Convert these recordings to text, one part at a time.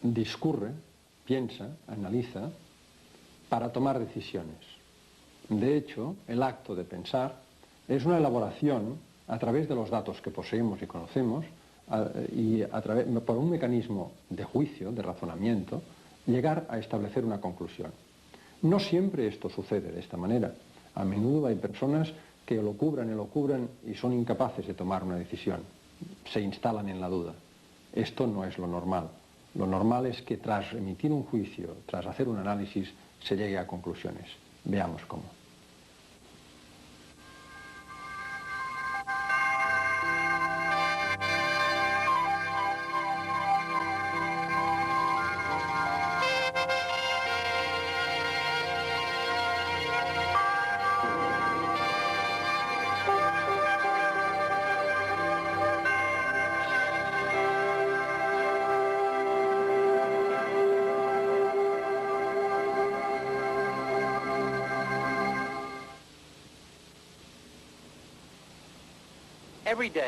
discurre, piensa, analiza, para tomar decisiones. De hecho, el acto de pensar es una elaboración a través de los datos que poseemos y conocemos y por un mecanismo de juicio, de razonamiento, llegar a establecer una conclusión. No siempre esto sucede de esta manera. A menudo hay personas que elocubran y son incapaces de tomar una decisión. Se instalan en la duda. Esto no es lo normal. Lo normal es que tras emitir un juicio, tras hacer un análisis, se llegue a conclusiones. Veamos cómo.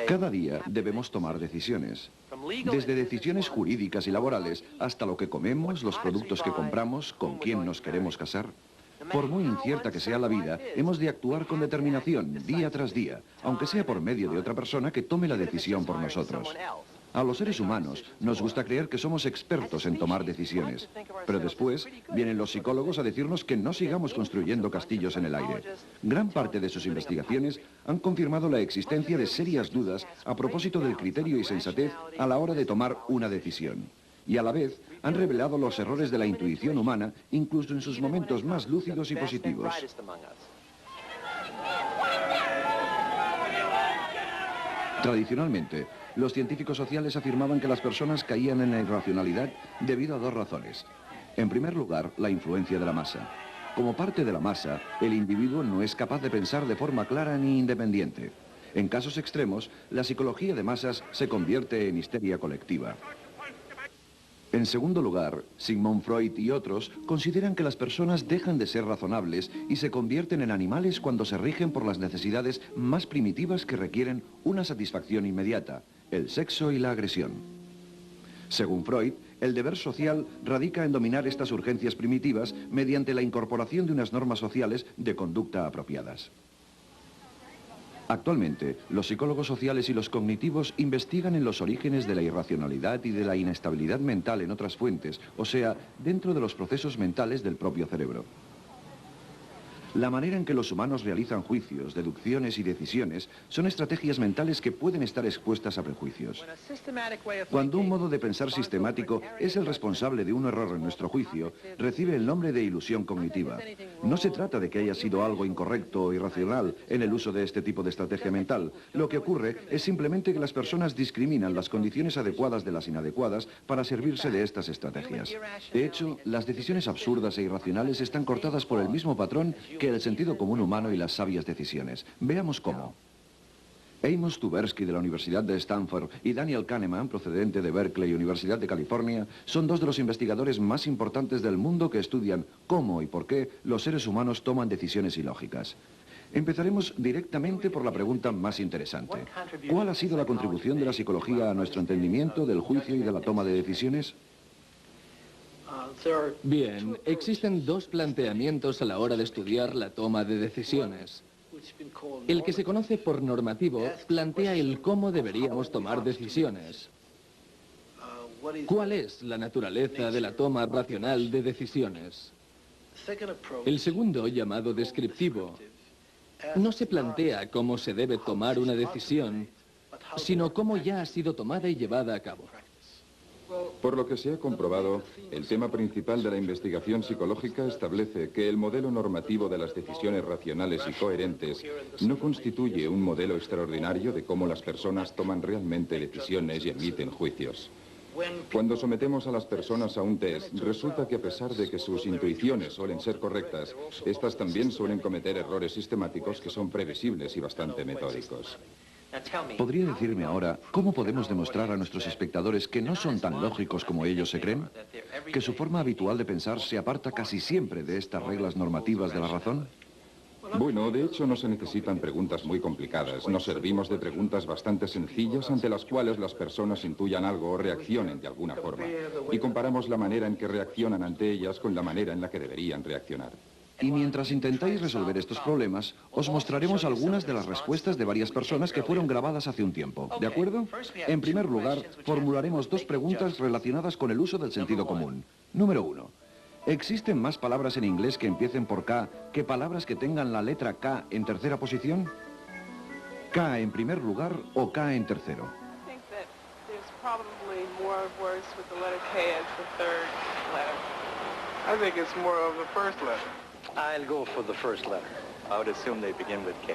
Cada día debemos tomar decisiones, desde decisiones jurídicas y laborales hasta lo que comemos, los productos que compramos, con quién nos queremos casar. Por muy incierta que sea la vida, hemos de actuar con determinación, día tras día, aunque sea por medio de otra persona que tome la decisión por nosotros. A los seres humanos nos gusta creer que somos expertos en tomar decisiones, pero después vienen los psicólogos a decirnos que no sigamos construyendo castillos en el aire. Gran parte de sus investigaciones han confirmado la existencia de serias dudas a propósito del criterio y sensatez a la hora de tomar una decisión. Y a la vez han revelado los errores de la intuición humana, incluso en sus momentos más lúcidos y positivos. Tradicionalmente, los científicos sociales afirmaban que las personas caían en la irracionalidad debido a dos razones. En primer lugar, la influencia de la masa. Como parte de la masa, el individuo no es capaz de pensar de forma clara ni independiente. En casos extremos, la psicología de masas se convierte en histeria colectiva. En segundo lugar, Sigmund Freud y otros consideran que las personas dejan de ser razonables y se convierten en animales cuando se rigen por las necesidades más primitivas que requieren una satisfacción inmediata, el sexo y la agresión. Según Freud, el deber social radica en dominar estas urgencias primitivas mediante la incorporación de unas normas sociales de conducta apropiadas. Actualmente, los psicólogos sociales y los cognitivos investigan en los orígenes de la irracionalidad y de la inestabilidad mental en otras fuentes, o sea, dentro de los procesos mentales del propio cerebro. La manera en que los humanos realizan juicios, deducciones y decisiones son estrategias mentales que pueden estar expuestas a prejuicios. Cuando un modo de pensar sistemático es el responsable de un error en nuestro juicio, recibe el nombre de ilusión cognitiva. No se trata de que haya sido algo incorrecto o irracional en el uso de este tipo de estrategia mental. Lo que ocurre es simplemente que las personas discriminan las condiciones adecuadas de las inadecuadas para servirse de estas estrategias. De hecho, las decisiones absurdas e irracionales están cortadas por el mismo patrón que el sentido común humano y las sabias decisiones. Veamos cómo. Amos Tversky de la Universidad de Stanford y Daniel Kahneman, procedente de Berkeley, Universidad de California, son dos de los investigadores más importantes del mundo que estudian cómo y por qué los seres humanos toman decisiones ilógicas. Empezaremos directamente por la pregunta más interesante. ¿Cuál ha sido la contribución de la psicología a nuestro entendimiento del juicio y de la toma de decisiones? Bien, existen dos planteamientos a la hora de estudiar la toma de decisiones. El que se conoce por normativo plantea el cómo deberíamos tomar decisiones. ¿Cuál es la naturaleza de la toma racional de decisiones? El segundo, llamado descriptivo, no se plantea cómo se debe tomar una decisión, sino cómo ya ha sido tomada y llevada a cabo. Por lo que se ha comprobado, el tema principal de la investigación psicológica establece que el modelo normativo de las decisiones racionales y coherentes no constituye un modelo extraordinario de cómo las personas toman realmente decisiones y emiten juicios. Cuando sometemos a las personas a un test, resulta que a pesar de que sus intuiciones suelen ser correctas, estas también suelen cometer errores sistemáticos que son previsibles y bastante metódicos. ¿Podría decirme ahora cómo podemos demostrar a nuestros espectadores que no son tan lógicos como ellos se creen? ¿Que su forma habitual de pensar se aparta casi siempre de estas reglas normativas de la razón? Bueno, de hecho no se necesitan preguntas muy complicadas. Nos servimos de preguntas bastante sencillas ante las cuales las personas intuyan algo o reaccionen de alguna forma. Y comparamos la manera en que reaccionan ante ellas con la manera en la que deberían reaccionar. Y mientras intentáis resolver estos problemas, os mostraremos algunas de las respuestas de varias personas que fueron grabadas hace un tiempo. ¿De acuerdo? En primer lugar, formularemos dos preguntas relacionadas con el uso del sentido común. Número 1. ¿Existen más palabras en inglés que empiecen por K que palabras que tengan la letra K en tercera posición? ¿K en primer lugar o K en tercero? I think it's more of the first letter. I'll go for the first letter. I would assume they begin with K.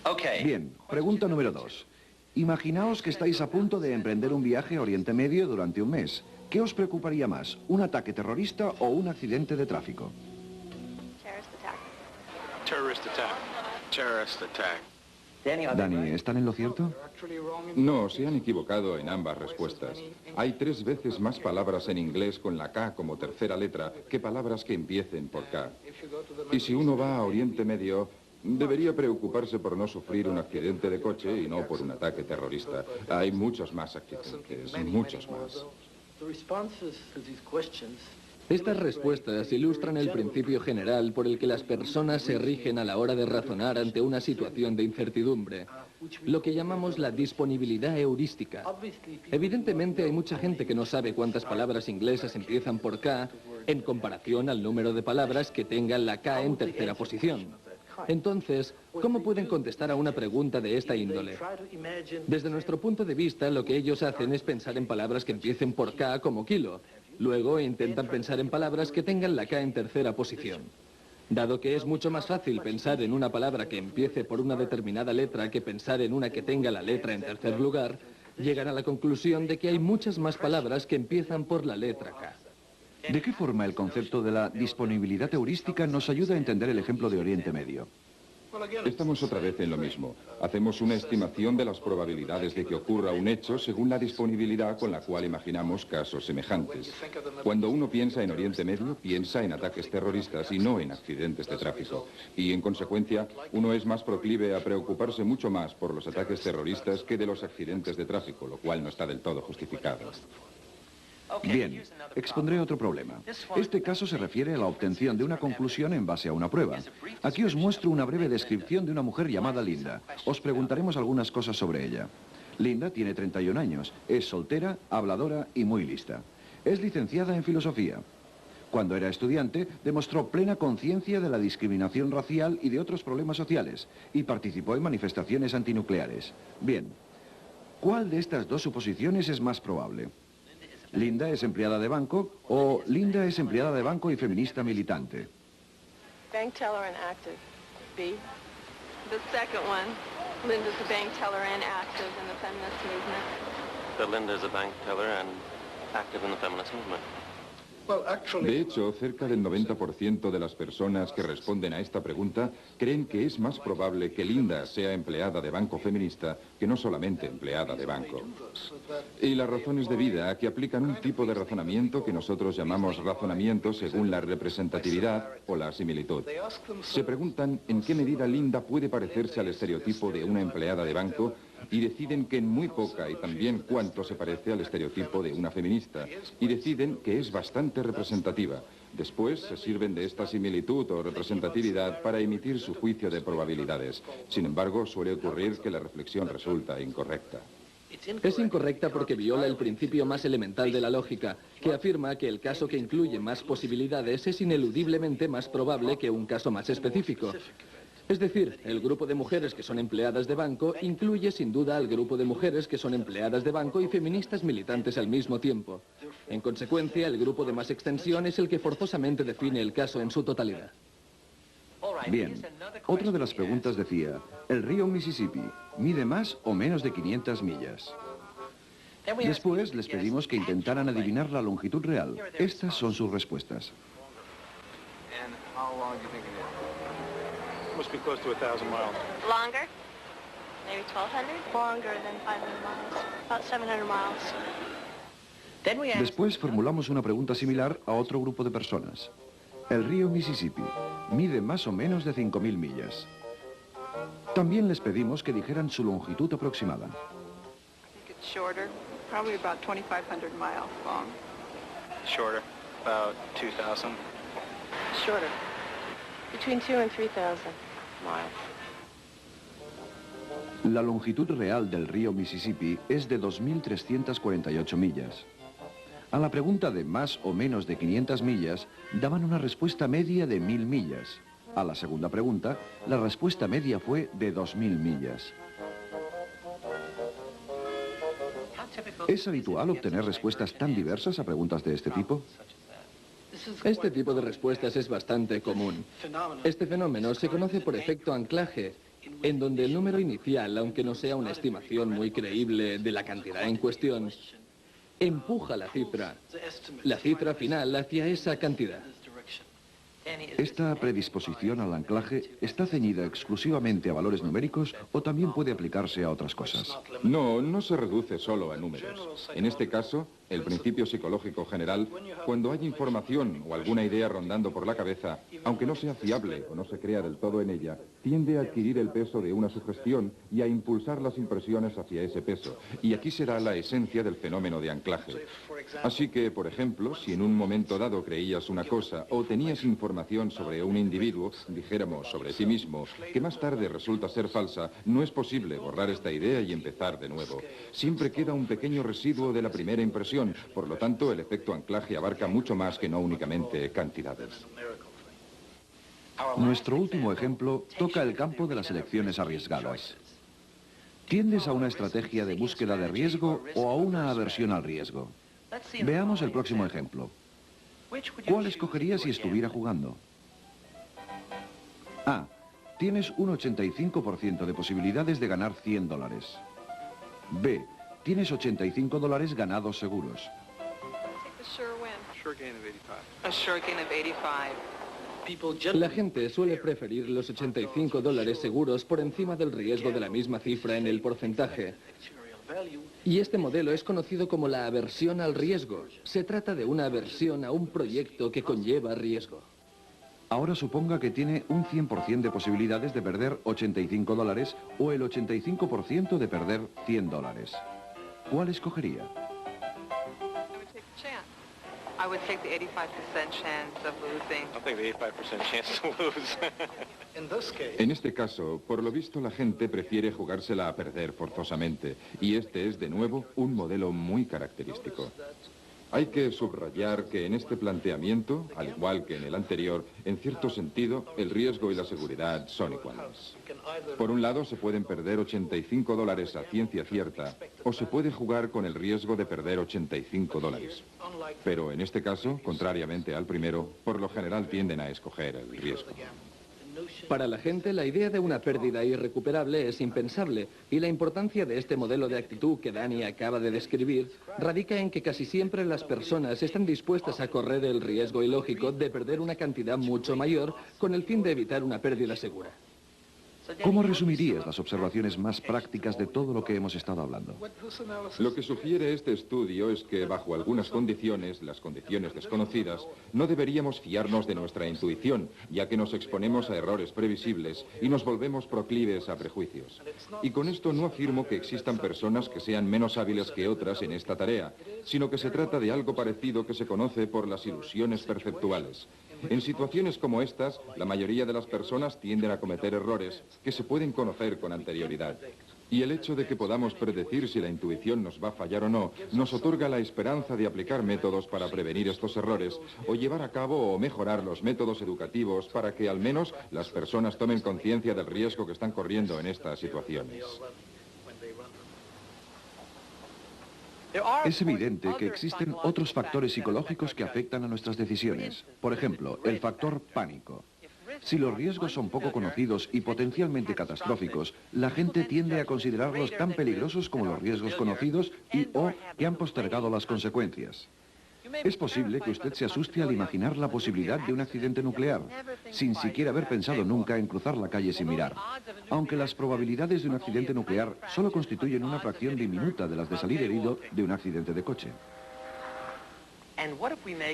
Okay. Bien, pregunta número 2. Imaginaos que estáis a punto de emprender un viaje a Oriente Medio durante un mes. ¿Qué os preocuparía más, un ataque terrorista o un accidente de tráfico? Terrorist attack. Terrorist attack. Dani, ¿están en lo cierto? No, se han equivocado en ambas respuestas. Hay 3 veces más palabras en inglés con la K como tercera letra que palabras que empiecen por K. Y si uno va a Oriente Medio, debería preocuparse por no sufrir un accidente de coche y no por un ataque terrorista. Hay muchos más accidentes, muchos más. Estas respuestas ilustran el principio general por el que las personas se rigen a la hora de razonar ante una situación de incertidumbre, lo que llamamos la disponibilidad heurística. Evidentemente hay mucha gente que no sabe cuántas palabras inglesas empiezan por K en comparación al número de palabras que tengan la K en tercera posición. Entonces, ¿cómo pueden contestar a una pregunta de esta índole? Desde nuestro punto de vista, lo que ellos hacen es pensar en palabras que empiecen por K como kilo. Luego intentan pensar en palabras que tengan la K en tercera posición. Dado que es mucho más fácil pensar en una palabra que empiece por una determinada letra que pensar en una que tenga la letra en tercer lugar, llegan a la conclusión de que hay muchas más palabras que empiezan por la letra K. ¿De qué forma el concepto de la disponibilidad heurística nos ayuda a entender el ejemplo de Oriente Medio? Estamos otra vez en lo mismo. Hacemos una estimación de las probabilidades de que ocurra un hecho según la disponibilidad con la cual imaginamos casos semejantes. Cuando uno piensa en Oriente Medio, piensa en ataques terroristas y no en accidentes de tráfico. Y en consecuencia, uno es más proclive a preocuparse mucho más por los ataques terroristas que de los accidentes de tráfico, lo cual no está del todo justificado. Bien, expondré otro problema. Este caso se refiere a la obtención de una conclusión en base a una prueba. Aquí os muestro una breve descripción de una mujer llamada Linda. Os preguntaremos algunas cosas sobre ella. Linda tiene 31 años, es soltera, habladora y muy lista. Es licenciada en filosofía. Cuando era estudiante, demostró plena conciencia de la discriminación racial y de otros problemas sociales, y participó en manifestaciones antinucleares. Bien, ¿cuál de estas dos suposiciones es más probable? ¿Linda es empleada de banco o Linda es empleada de banco y feminista militante? Bank teller and active. B. The second one. Linda's a bank teller and active in the feminist movement. That Linda is a bank teller and active in the feminist movement. De hecho, cerca del 90% de las personas que responden a esta pregunta creen que es más probable que Linda sea empleada de banco feminista que no solamente empleada de banco. Y las razones de vida que aplican un tipo de razonamiento que nosotros llamamos razonamiento según la representatividad o la similitud. Se preguntan en qué medida Linda puede parecerse al estereotipo de una empleada de banco y deciden que en muy poca y también cuánto se parece al estereotipo de una feminista y deciden que es bastante representativa. Después se sirven de esta similitud o representatividad para emitir su juicio de probabilidades. Sin embargo, suele ocurrir que la reflexión resulta incorrecta. Es incorrecta porque viola el principio más elemental de la lógica, que afirma que el caso que incluye más posibilidades es ineludiblemente más probable que un caso más específico. Es decir, el grupo de mujeres que son empleadas de banco incluye sin duda al grupo de mujeres que son empleadas de banco y feministas militantes al mismo tiempo. En consecuencia, el grupo de más extensión es el que forzosamente define el caso en su totalidad. Bien, otra de las preguntas decía, ¿el río Mississippi mide más o menos de 500 millas? Después les pedimos que intentaran adivinar la longitud real. Estas son sus respuestas. Must be close to 1,000 miles. Longer? Maybe 1,200? Longer than 500 miles. About 700 miles. Después formulamos una pregunta similar a otro grupo de personas. El río Mississippi mide más o menos de 5.000 millas. También les pedimos que dijeran su longitud aproximada. Shorter, probably about 2,500 miles long. Shorter, about 2,000. Shorter, between 2,000 and 3,000 miles. La longitud real del río Mississippi es de 2.348 millas. A la pregunta de más o menos de 500 millas, daban una respuesta media de 1.000 millas. A la segunda pregunta, la respuesta media fue de 2.000 millas. ¿Es habitual obtener respuestas tan diversas a preguntas de este tipo? Este tipo de respuestas es bastante común. Este fenómeno se conoce por efecto anclaje, en donde el número inicial, aunque no sea una estimación muy creíble de la cantidad en cuestión, empuja la cifra final hacia esa cantidad. ¿Esta predisposición al anclaje está ceñida exclusivamente a valores numéricos o también puede aplicarse a otras cosas? No, no se reduce solo a números. En este caso, el principio psicológico general, cuando hay información o alguna idea rondando por la cabeza, aunque no sea fiable o no se crea del todo en ella, tiende a adquirir el peso de una sugestión y a impulsar las impresiones hacia ese peso. Y aquí será la esencia del fenómeno de anclaje. Así que, por ejemplo, si en un momento dado creías una cosa o tenías información sobre un individuo, dijéramos sobre ti mismo, que más tarde resulta ser falsa, no es posible borrar esta idea y empezar de nuevo. Siempre queda un pequeño residuo de la primera impresión. Por lo tanto, el efecto anclaje abarca mucho más que no únicamente cantidades. Nuestro último ejemplo toca el campo de las elecciones arriesgadas. ¿Tiendes a una estrategia de búsqueda de riesgo o a una aversión al riesgo? Veamos el próximo ejemplo. ¿Cuál escogerías si estuviera jugando? A. Tienes un 85% de posibilidades de ganar $100. B. Tienes $85 ganados seguros. A sure gain of 85. La gente suele preferir los $85 seguros por encima del riesgo de la misma cifra en el porcentaje. Y este modelo es conocido como la aversión al riesgo. Se trata de una aversión a un proyecto que conlleva riesgo. Ahora suponga que tiene un 100% de posibilidades de perder $85 o el 85% de perder $100. ¿Cuál escogería? I would take the 85% chance of losing. I'll take the 85% chance to lose. En este caso, por lo visto, la gente prefiere jugársela a perder forzosamente. Y este es, de nuevo, un modelo muy característico. Hay que subrayar que en este planteamiento, al igual que en el anterior, en cierto sentido, el riesgo y la seguridad son iguales. Por un lado, se pueden perder $85 a ciencia cierta, o se puede jugar con el riesgo de perder $85. Pero en este caso, contrariamente al primero, por lo general tienden a escoger el riesgo. Para la gente, la idea de una pérdida irrecuperable es impensable, y la importancia de este modelo de actitud que Dani acaba de describir radica en que casi siempre las personas están dispuestas a correr el riesgo ilógico de perder una cantidad mucho mayor con el fin de evitar una pérdida segura. ¿Cómo resumirías las observaciones más prácticas de todo lo que hemos estado hablando? Lo que sugiere este estudio es que bajo algunas condiciones, las condiciones desconocidas, no deberíamos fiarnos de nuestra intuición, ya que nos exponemos a errores previsibles y nos volvemos proclives a prejuicios. Y con esto no afirmo que existan personas que sean menos hábiles que otras en esta tarea, sino que se trata de algo parecido que se conoce por las ilusiones perceptuales. En situaciones como estas, la mayoría de las personas tienden a cometer errores que se pueden conocer con anterioridad. Y el hecho de que podamos predecir si la intuición nos va a fallar o no, nos otorga la esperanza de aplicar métodos para prevenir estos errores o llevar a cabo o mejorar los métodos educativos para que al menos las personas tomen conciencia del riesgo que están corriendo en estas situaciones. Es evidente que existen otros factores psicológicos que afectan a nuestras decisiones. Por ejemplo, el factor pánico. Si los riesgos son poco conocidos y potencialmente catastróficos, la gente tiende a considerarlos tan peligrosos como los riesgos conocidos o que han postergado las consecuencias. Es posible que usted se asuste al imaginar la posibilidad de un accidente nuclear, sin siquiera haber pensado nunca en cruzar la calle sin mirar. Aunque las probabilidades de un accidente nuclear solo constituyen una fracción diminuta de las de salir herido de un accidente de coche.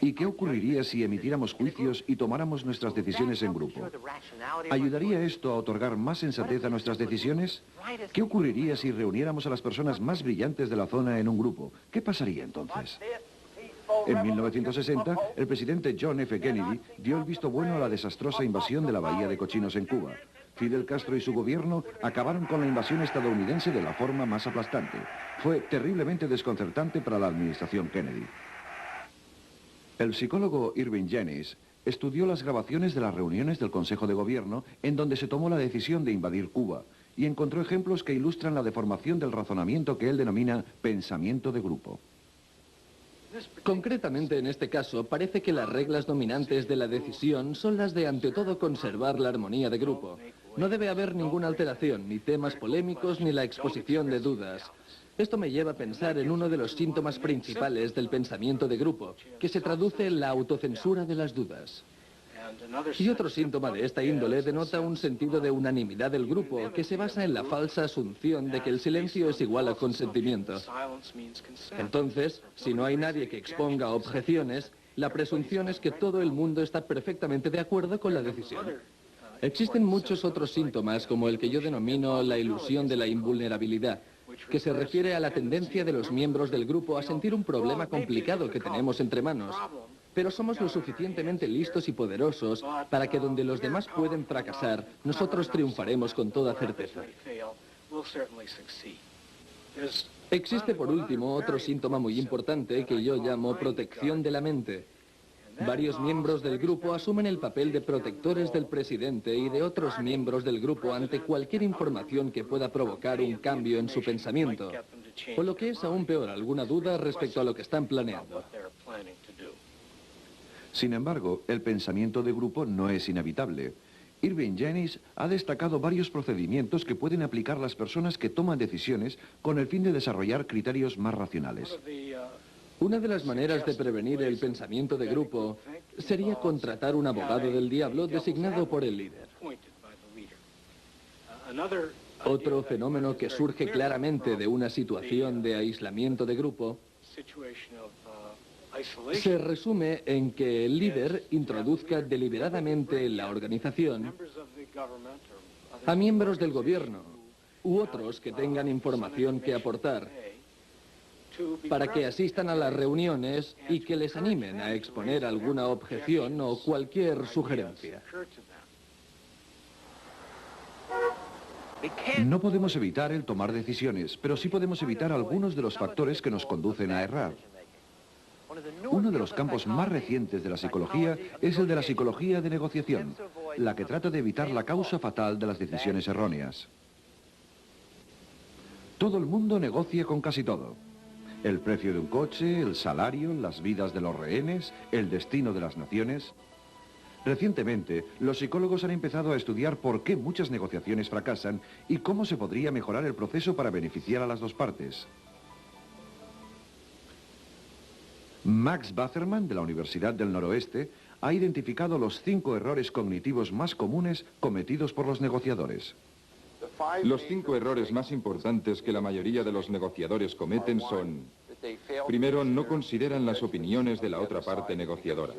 ¿Y qué ocurriría si emitiéramos juicios y tomáramos nuestras decisiones en grupo? ¿Ayudaría esto a otorgar más sensatez a nuestras decisiones? ¿Qué ocurriría si reuniéramos a las personas más brillantes de la zona en un grupo? ¿Qué pasaría entonces? En 1960, el presidente John F. Kennedy dio el visto bueno a la desastrosa invasión de la Bahía de Cochinos en Cuba. Fidel Castro y su gobierno acabaron con la invasión estadounidense de la forma más aplastante. Fue terriblemente desconcertante para la administración Kennedy. El psicólogo Irving Janis estudió las grabaciones de las reuniones del Consejo de Gobierno en donde se tomó la decisión de invadir Cuba y encontró ejemplos que ilustran la deformación del razonamiento que él denomina pensamiento de grupo. Concretamente en este caso, parece que las reglas dominantes de la decisión son las de ante todo conservar la armonía de grupo. No debe haber ninguna alteración, ni temas polémicos, ni la exposición de dudas. Esto me lleva a pensar en uno de los síntomas principales del pensamiento de grupo, que se traduce en la autocensura de las dudas. Y otro síntoma de esta índole denota un sentido de unanimidad del grupo, que se basa en la falsa asunción de que el silencio es igual a consentimiento. Entonces, si no hay nadie que exponga objeciones, la presunción es que todo el mundo está perfectamente de acuerdo con la decisión. Existen muchos otros síntomas, como el que yo denomino la ilusión de la invulnerabilidad, que se refiere a la tendencia de los miembros del grupo a sentir un problema complicado que tenemos entre manos. Pero somos lo suficientemente listos y poderosos para que donde los demás pueden fracasar, nosotros triunfaremos con toda certeza. Existe por último otro síntoma muy importante que yo llamo protección de la mente. Varios miembros del grupo asumen el papel de protectores del presidente y de otros miembros del grupo ante cualquier información que pueda provocar un cambio en su pensamiento, o lo que es aún peor, alguna duda respecto a lo que están planeando. Sin embargo, el pensamiento de grupo no es inevitable. Irving Janis ha destacado varios procedimientos que pueden aplicar las personas que toman decisiones con el fin de desarrollar criterios más racionales. Una de las maneras de prevenir el pensamiento de grupo sería contratar un abogado del diablo designado por el líder. Otro fenómeno que surge claramente de una situación de aislamiento de grupo se resume en que el líder introduzca deliberadamente en la organización a miembros del gobierno u otros que tengan información que aportar para que asistan a las reuniones y que les animen a exponer alguna objeción o cualquier sugerencia. No podemos evitar el tomar decisiones, pero sí podemos evitar algunos de los factores que nos conducen a errar. Uno de los campos más recientes de la psicología es el de la psicología de negociación, la que trata de evitar la causa fatal de las decisiones erróneas. Todo el mundo negocia con casi todo. El precio de un coche, el salario, las vidas de los rehenes, el destino de las naciones. Recientemente, los psicólogos han empezado a estudiar por qué muchas negociaciones fracasan y cómo se podría mejorar el proceso para beneficiar a las dos partes. Max Bazerman, de la Universidad del Noroeste, ha identificado los 5 errores cognitivos más comunes cometidos por los negociadores. Los 5 errores más importantes que la mayoría de los negociadores cometen son: primero, no consideran las opiniones de la otra parte negociadora.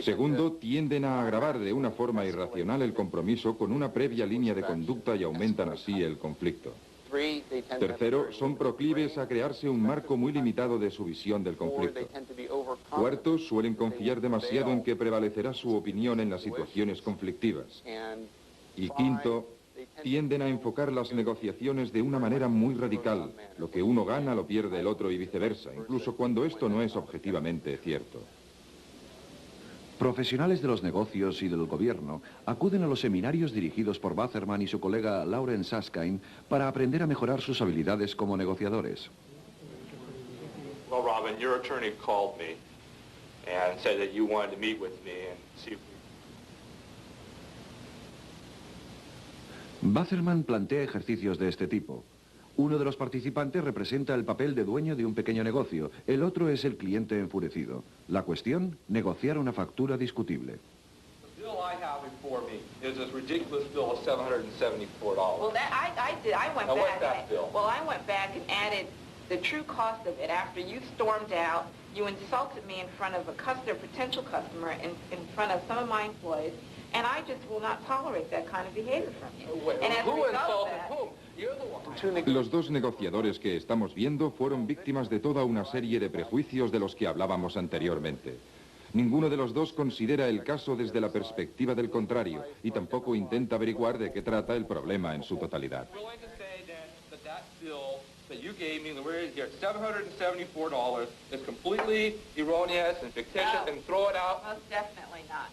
Segundo, tienden a agravar de una forma irracional el compromiso con una previa línea de conducta y aumentan así el conflicto. Tercero, son proclives a crearse un marco muy limitado de su visión del conflicto. Cuarto, suelen confiar demasiado en que prevalecerá su opinión en las situaciones conflictivas. Y quinto, tienden a enfocar las negociaciones de una manera muy radical. Lo que uno gana lo pierde el otro y viceversa, incluso cuando esto no es objetivamente cierto. Profesionales de los negocios y del gobierno acuden a los seminarios dirigidos por Bazerman y su colega Lauren Susskind para aprender a mejorar sus habilidades como negociadores. Well, Robin, your attorney called me and said that you wanted to meet with me and see. Bazerman plantea ejercicios de este tipo. Uno de los participantes representa el papel de dueño de un pequeño negocio, el otro es el cliente enfurecido. La cuestión, negociar una factura discutible. The bill I have before me is this ridiculous bill of $774. Well, I Now, what's that bill? Well, I went back and added the true cost of it after you stormed out You insulted me in front of a customer, potential customer, in front of some of my employees, and I just will not tolerate that kind of behavior from you. And as a result of that, Los dos negociadores que estamos viendo fueron víctimas de toda una serie de prejuicios de los que hablábamos anteriormente. Ninguno de los dos considera el caso desde la perspectiva del contrario y tampoco intenta averiguar de qué trata el problema en su totalidad. That you gave me, the way here, $774 is completely erroneous and fictitious, and throw it out. most definitely not.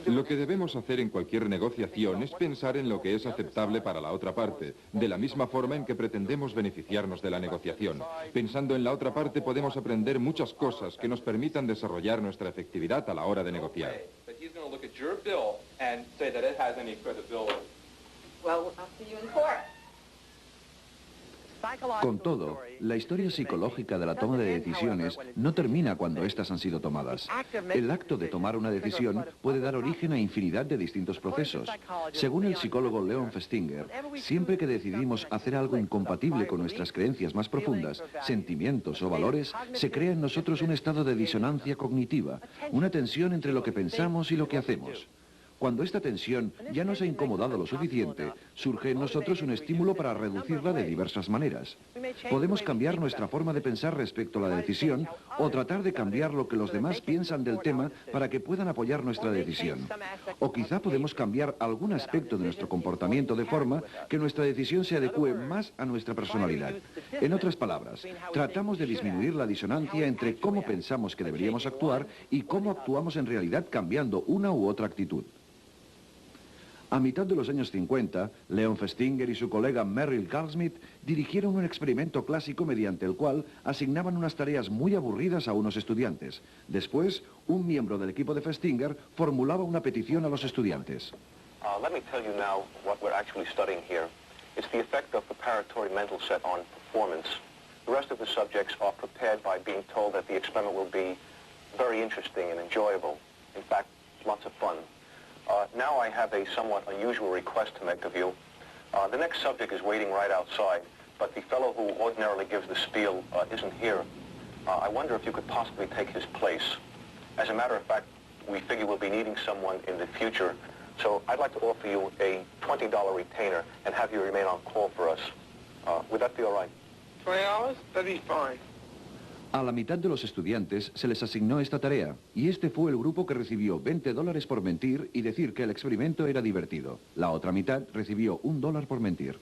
Lo que debemos hacer en cualquier negociación es pensar en lo que es aceptable para la otra parte, de la misma forma en que pretendemos beneficiarnos de la negociación. Pensando en la otra parte podemos aprender muchas cosas que nos permitan desarrollar nuestra efectividad a la hora de negociar. But he's going to look at your bill and say that it has any credibility. Well, I'll see you in court. Con todo, la historia psicológica de la toma de decisiones no termina cuando éstas han sido tomadas. El acto de tomar una decisión puede dar origen a infinidad de distintos procesos. Según el psicólogo Leon Festinger, siempre que decidimos hacer algo incompatible con nuestras creencias más profundas, sentimientos o valores, se crea en nosotros un estado de disonancia cognitiva, una tensión entre lo que pensamos y lo que hacemos. Cuando esta tensión ya nos ha incomodado lo suficiente, surge en nosotros un estímulo para reducirla de diversas maneras. Podemos cambiar nuestra forma de pensar respecto a la decisión o tratar de cambiar lo que los demás piensan del tema para que puedan apoyar nuestra decisión. O quizá podemos cambiar algún aspecto de nuestro comportamiento de forma que nuestra decisión se adecue más a nuestra personalidad. En otras palabras, tratamos de disminuir la disonancia entre cómo pensamos que deberíamos actuar y cómo actuamos en realidad cambiando una u otra actitud. A mitad de los años 50, Leon Festinger y su colega Merrill Carlsmith dirigieron un experimento clásico mediante el cual asignaban unas tareas muy aburridas a unos estudiantes. Después, un miembro del equipo de Festinger formulaba una petición a los estudiantes. Let me tell you now what we're actually studying here. It's the effect of preparatory mental set on performance. The rest of the subjects are prepared by being told that the experiment will be very interesting and enjoyable. In fact, lots of fun. Now I have a somewhat unusual request to make of you. The next subject is waiting right outside, but the fellow who ordinarily gives the spiel isn't here. I wonder if you could possibly take his place. As a matter of fact, we figure we'll be needing someone in the future, so I'd like to offer you a $20 retainer and have you remain on call for us. Would that be all right? $20? That'd be fine. A la mitad de los estudiantes se les asignó esta tarea, y este fue el grupo que recibió $20 por mentir y decir que el experimento era divertido. La otra mitad recibió $1 por mentir.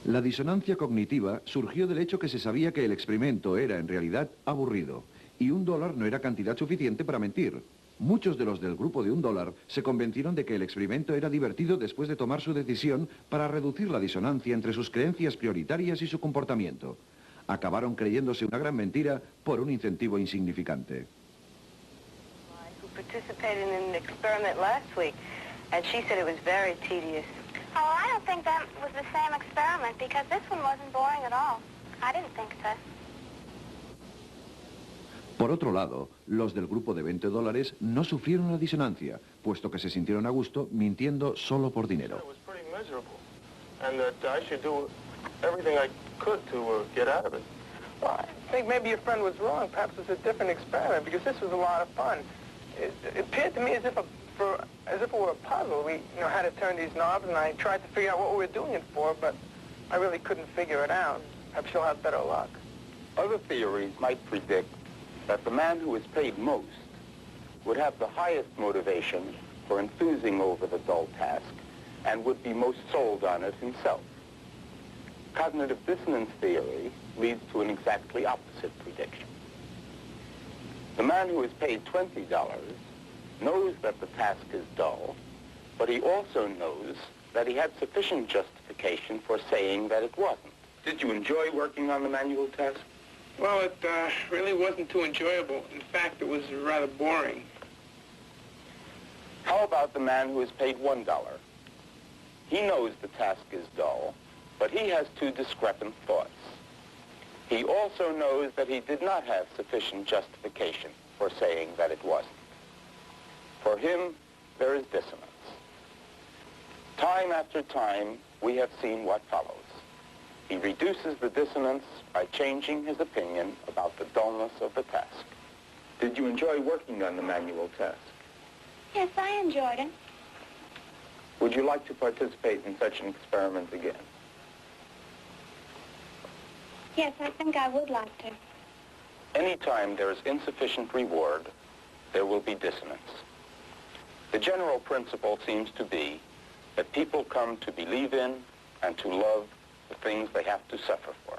La disonancia cognitiva surgió del hecho que se sabía que el experimento era en realidad aburrido, y $1 no era cantidad suficiente para mentir. Muchos de los del grupo de $1 se convencieron de que el experimento era divertido después de tomar su decisión para reducir la disonancia entre sus creencias prioritarias y su comportamiento. Acabaron creyéndose una gran mentira por un incentivo insignificante. Por otro lado, los del grupo de $20 no sufrieron la disonancia, puesto que se sintieron a gusto mintiendo solo por dinero. Other theories might predict that the man who is paid most would have the highest motivation for enthusing over the dull task and would be most sold on it himself. Cognitive dissonance theory leads to an exactly opposite prediction. The man who is paid $20 knows that the task is dull, but he also knows that he had sufficient justification for saying that it wasn't. Did you enjoy working on the manual test? Well, it really wasn't too enjoyable. In fact, it was rather boring. How about the man who is paid $1? He knows the task is dull, but he has two discrepant thoughts. He also knows that he did not have sufficient justification for saying that it wasn't. For him, there is dissonance. Time after time, we have seen what follows. He reduces the dissonance by changing his opinion about the dullness of the task. Did you enjoy working on the manual task? Yes, I enjoyed it. Would you like to participate in such an experiment again? Yes, I think I would like to. Anytime there is insufficient reward, there will be dissonance. The general principle seems to be that people come to believe in and to love the things they have to suffer for.